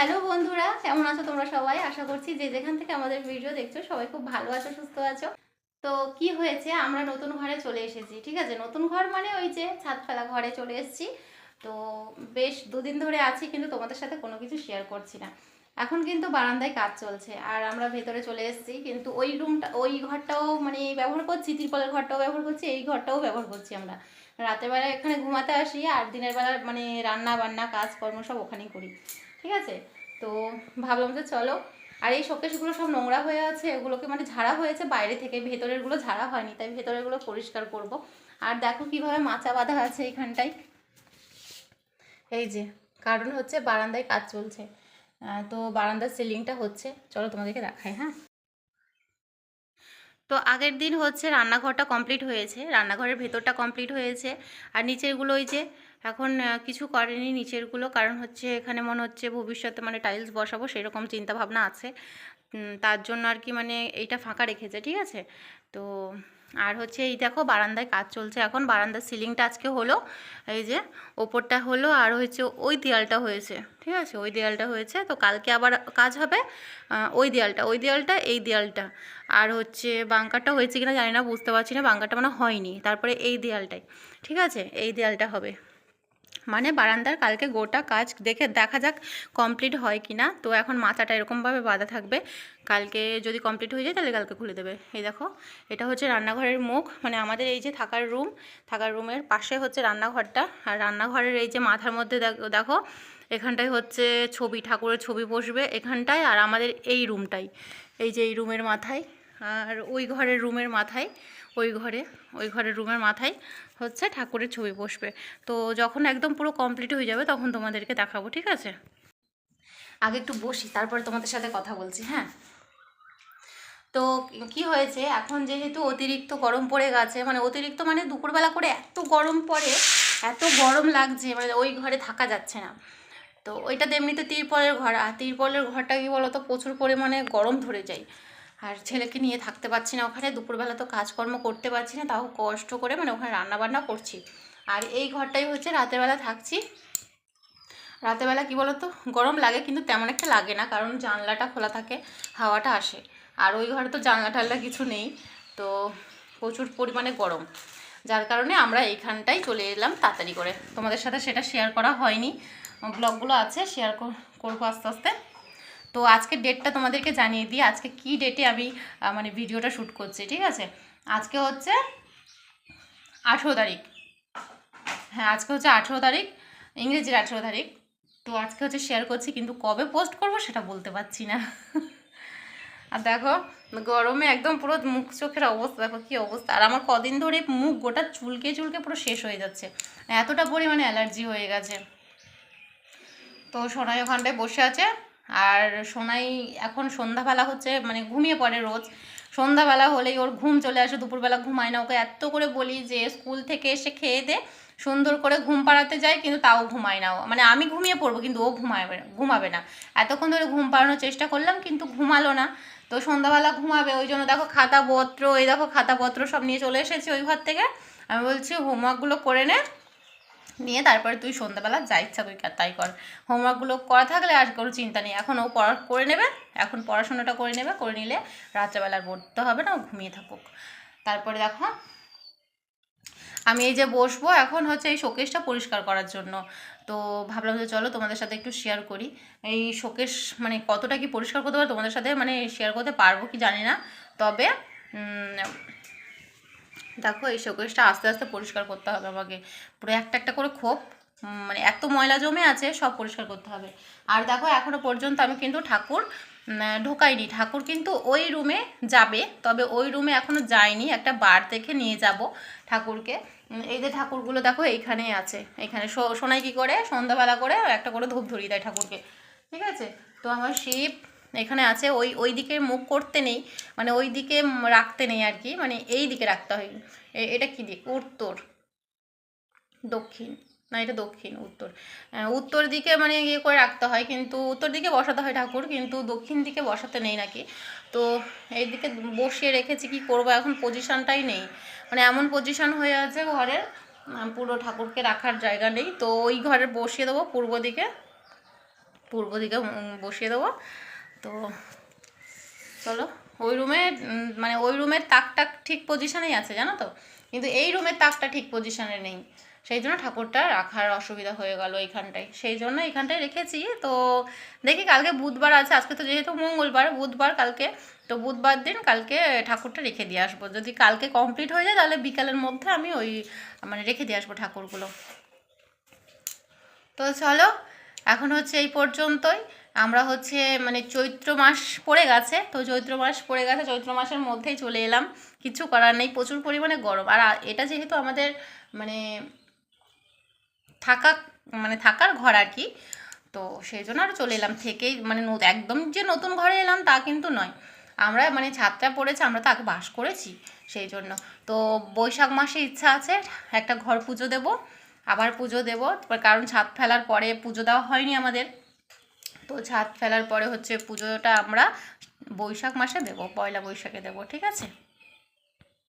Hello বন্ধুরা, কেমন আছো তোমরা সবাই? আশা করছি যে যেখান থেকে আমাদের ভিডিও দেখছো সবাই খুব ভালো আছো, সুস্থ আছো। তো কি হয়েছে, আমরা নতুন ঘরে চলে এসেছি। ঠিক আছে, নতুন ঘর মানে ওই যে ছাদ ফেলা ঘরে চলে এসেছি। তো বেশ দুদিন ধরে আছি, কিন্তু তোমাদের সাথে কোনো কিছু শেয়ার করছি না। এখন কিন্তু বারান্দায় কাজ চলছে আর আমরা ভেতরে চলে এসেছি, কিন্তু ওই রুমটা ওই ঘরটাও মানে ব্যবহার করছি, তিরপলের ঘরটাও ব্যবহার করছি, এই ঘরটাও ব্যবহার করছি আমরা। রাতের বেলা এখানে ঘুমাতে আসি আর দিনের বেলা মানে রান্না বান্না কাজকর্ম সব ওখানেই করি। ঠিক আছে, তো ভাবলাম যে চলো। আর এই শোকেসগুলো সব নোংরা হয়ে আছে, এগুলোকে মানে ঝাড়া হয়েছে বাইরে থেকে, ভেতরেরগুলো ঝাড়া হয়নি, তাই ভেতরেরগুলো পরিষ্কার করব। আর দেখো কিভাবে মাচা বাঁধা আছে এখানটায়, এই যে, কারণ হচ্ছে বারান্দায় কাজ চলছে। তো বারান্দার সিলিংটা হচ্ছে, চলো তোমাদেরকে দেখাই। হ্যাঁ, তো আগের দিন হচ্ছে রান্নাঘরটা কমপ্লিট হয়েছে, রান্নাঘরের ভেতরটা কমপ্লিট হয়েছে। আর নিচেরগুলো ওই যে এখন কিছু করেনি নিচেরগুলো, কারণ হচ্ছে এখানে মনে হচ্ছে ভবিষ্যতে মানে টাইলস বসাবো সেরকম চিন্তা ভাবনা আছে। তার জন্য আর কি মানে এইটা ফাঁকা রেখেছে। ঠিক আছে, তো আর হচ্ছে এই দেখো বারান্দায় কাজ চলছে এখন, বারান্দার সিলিংটা আজকে হলো, এই যে ওপরটা হলো, আর হচ্ছে ওই দেয়ালটা হয়েছে। ঠিক আছে, ওই দেয়ালটা হয়েছে, তো কালকে আবার কাজ হবে ওই দেয়ালটা এই দেয়ালটা। আর হচ্ছে বাঙ্কারটা হয়েছে কিনা জানি না, বুঝতে পারছি না, বাঙ্কারটা মানে হয়নি। তারপরে এই দেয়ালটাই, ঠিক আছে, এই দেয়ালটা হবে। মানে বারান্দার কালকে গোটা কাজ দেখা যাক কমপ্লিট হয় কি না। তো এখন মাথাটা এরকমভাবে বাঁধা থাকবে, কালকে যদি কমপ্লিট হয়ে যায় তাহলে কালকে খুলে দেবে। এই দেখো, এটা হচ্ছে রান্নাঘরের মুখ, মানে আমাদের এই যে থাকার রুমের পাশে হচ্ছে রান্নাঘরটা। আর রান্নাঘরের এই যে মাথার মধ্যে দেখো এখানটায় হচ্ছে ছবি, ঠাকুরের ছবি বসবে এখানটায়। আর আমাদের এই রুমটাই, এই যে এই রুমের মাথায়, আর ওই ঘরের রুমের মাথায়, ওই ঘরের রুমের মাথায় হচ্ছে ঠাকুরের ছবি বসবে। তো যখন একদম পুরো কমপ্লিট হয়ে যাবে তখন তোমাদেরকে দেখাবো। ঠিক আছে, আগে একটু বসি, তারপরে তোমাদের সাথে কথা বলছি। হ্যাঁ, তো কি হয়েছে, এখন যেহেতু অতিরিক্ত গরম পড়ে গেছে, মানে অতিরিক্ত মানে দুপুরবেলা করে এত গরম পড়ে, এত গরম লাগছে, মানে ওই ঘরে থাকা যাচ্ছে না। তো ওইটাতে এমনিতে তিরপলের ঘর, আর তিরপলের ঘরটা কি বলতো প্রচুর পরিমাণে গরম ধরে যায়। আর ছেলেকে নিয়ে থাকতে পারছি না ওখানে, দুপুরবেলা তো কাজকর্ম করতে পারছি না, তাও কষ্ট করে মানে ওখানে রান্না বান্না করছি। আর এই ঘরটাই হচ্ছে রাতের বেলা থাকছি। রাতের বেলা কী বলতো গরম লাগে, কিন্তু তেমন একটা লাগে না, কারণ জানলাটা খোলা থাকে, হাওয়াটা আসে। আর ওই ঘরে তো জানলা টানলা কিছু নেই, তো প্রচুর পরিমাণে গরম, যার কারণে আমরা এইখানটাই চলে এলাম তাড়াতাড়ি করে। তোমাদের সাথে সেটা শেয়ার করা হয়নি, ব্লগগুলো আছে, শেয়ার করবো আস্তে আস্তে। তো আজকের ডেটটা তোমাদেরকে জানিয়ে দিই, আজকে কি ডেটে আমি মানে ভিডিওটা শ্যুট করছি। ঠিক আছে, আজকে হচ্ছে 18 তারিখ। হ্যাঁ, আজকে হচ্ছে 18 তারিখ, ইংরেজির 18 তারিখ। তো আজকে হচ্ছে শেয়ার করছি, কিন্তু কবে পোস্ট করব সেটা বলতে পারছি না। আর দেখো গরমে একদম পুরো মুখ চোখের অবস্থা, দেখো কী অবস্থা। আর আমার কদিন ধরে মুখ গোটা চুলকে চুলকে পুরো শেষ হয়ে যাচ্ছে, এতটা পরিমাণে অ্যালার্জি হয়ে গেছে। তো সোনাই ওখানটায় বসে আছে। আর সোনাই এখন সন্ধ্যাবেলা হচ্ছে মানে ঘুমিয়ে পড়ে রোজ, সন্ধ্যাবেলা হলেই ওর ঘুম চলে আসে, দুপুরবেলা ঘুমায় না। ওকে এত করে বলি যে স্কুল থেকে এসে খেয়ে দে, সুন্দর করে ঘুম পাড়াতে যায়, কিন্তু তাও ঘুমায় না। মানে আমি ঘুমিয়ে পড়বো কিন্তু ও ঘুমাবে না। এতক্ষণ ধরে ঘুম পাড়ানোর চেষ্টা করলাম কিন্তু ঘুমালো না। তো সন্ধ্যাবেলা ঘুমাবে, ওই জন্য দেখো খাতাপত্র, এই দেখো খাতাপত্র সব নিয়ে চলে এসেছি ওই ঘর থেকে। আমি বলছি হোমওয়ার্কগুলো করে নে, নিয়ে তারপরে তুই সন্ধ্যাবেলা যা ইচ্ছা তুই তাই কর। হোমওয়ার্কগুলো করা থাকলে আর কোনো চিন্তা নেই, এখন ও করে নেবে, এখন পড়াশোনাটা করে নেবে, করে নিলে রাত্রেবেলা আর পড়তে হবে না, ও ঘুমিয়ে থাকুক। তারপরে দেখো আমি এই যে বসবো এখন হচ্ছে এই শোকেসটা পরিষ্কার করার জন্য। তো ভাবলাম যে চলো তোমাদের সাথে একটু শেয়ার করি এই শোকেস মানে কতটা কি পরিষ্কার করতে পারবো, তোমাদের সাথে মানে শেয়ার করতে পারবো কি জানি না। তবে দেখো এই শোকেসটা আস্তে আস্তে পরিষ্কার করতে হবে আমাকে, পুরো একটা একটা করে খোপ, মানে এত ময়লা জমে আছে, সব পরিষ্কার করতে হবে। আর দেখো এখনও পর্যন্ত আমি কিন্তু ঠাকুর ঢোকাইনি, ঠাকুর কিন্তু ওই রুমে যাবে, তবে ওই রুমে এখনও যায়নি, একটা বার দেখে নিয়ে যাব ঠাকুরকে। এই যে ঠাকুরগুলো দেখো এইখানেই আছে, এখানে সোনাই কী করে সন্ধ্যাবেলা করে একটা করে ধূপ ধরিয়ে দেয় ঠাকুরকে। ঠিক আছে, তো আমার শিব এখানে আছে, ওই দিকে মুখ করতে নেই, মানে ওই দিকে রাখতে নেই আর কি, মানে এই দিকে রাখতে হয়। এটা কি দিক, উত্তর, দক্ষিণ, না এটা দক্ষিণ, উত্তর, উত্তর দিকে মানে ইয়ে করে রাখতে হয়, কিন্তু উত্তর দিকে বসাতে হয় ঠাকুর, কিন্তু দক্ষিণ দিকে বসাতে নেই নাকি। তো এই দিকে বসিয়ে রেখেছি, কি করব এখন, পজিশনটাই নেই, মানে এমন পজিশন হয়ে আছে ঘরের, পুরো ঠাকুরকে রাখার জায়গা নেই। তো ওই ঘরে বসিয়ে দেবো পূর্ব পূর্ব দিকে বসিয়ে দেবো। তো চলো, ওই রুমে মানে ওই রুমের তাকটা ঠিক পজিশনেই আছে জানো তো, কিন্তু এই রুমের তাকটা ঠিক পজিশনে নেই, সেই জন্য ঠাকুরটা রাখার অসুবিধা হয়ে গেল এইখানটায়, সেই জন্য এইখানটায় রেখেছি। তো দেখি কালকে বুধবার আছে, আজকে তো যেহেতু মঙ্গলবার, বুধবার কালকে, তো বুধবার দিন কালকে ঠাকুরটা রেখে দিয়ে আসবো। যদি কালকে কমপ্লিট হয়ে যায় তাহলে বিকালের মধ্যে আমি ওই মানে রেখে দিয়ে আসবো ঠাকুরগুলো। তো চলো, এখন হচ্ছে এই পর্যন্তই। আমরা হচ্ছে মানে চৈত্র মাস পড়ে গেছে, তো চৈত্র মাস পড়ে গেছে, চৈত্র মাসের মধ্যেই চলে এলাম, কিছু করার নেই, প্রচুর পরিমাণে গরম। আর এটা যেহেতু আমাদের মানে থাকা মানে থাকার ঘর আর কি, তো সেই জন্য আর চলে এলাম থেকেই, মানে একদম যে নতুন ঘরে এলাম তা কিন্তু নয়, আমরা মানে ছাদটা পড়েছে, আমরা তো আগে বাস করেছি সেই জন্য। তো বৈশাখ মাসে ইচ্ছা আছে একটা ঘর পুজো দেব, আবার পুজো দেব, কারণ ছাদ ফেলার পরে পুজো দেওয়া হয়নি আমাদের, তো ছাদ ফেলার পরে হচ্ছে পুজোটা আমরা বৈশাখ মাসে দেব, পয়লা বৈশাখে দেব, ঠিক আছে।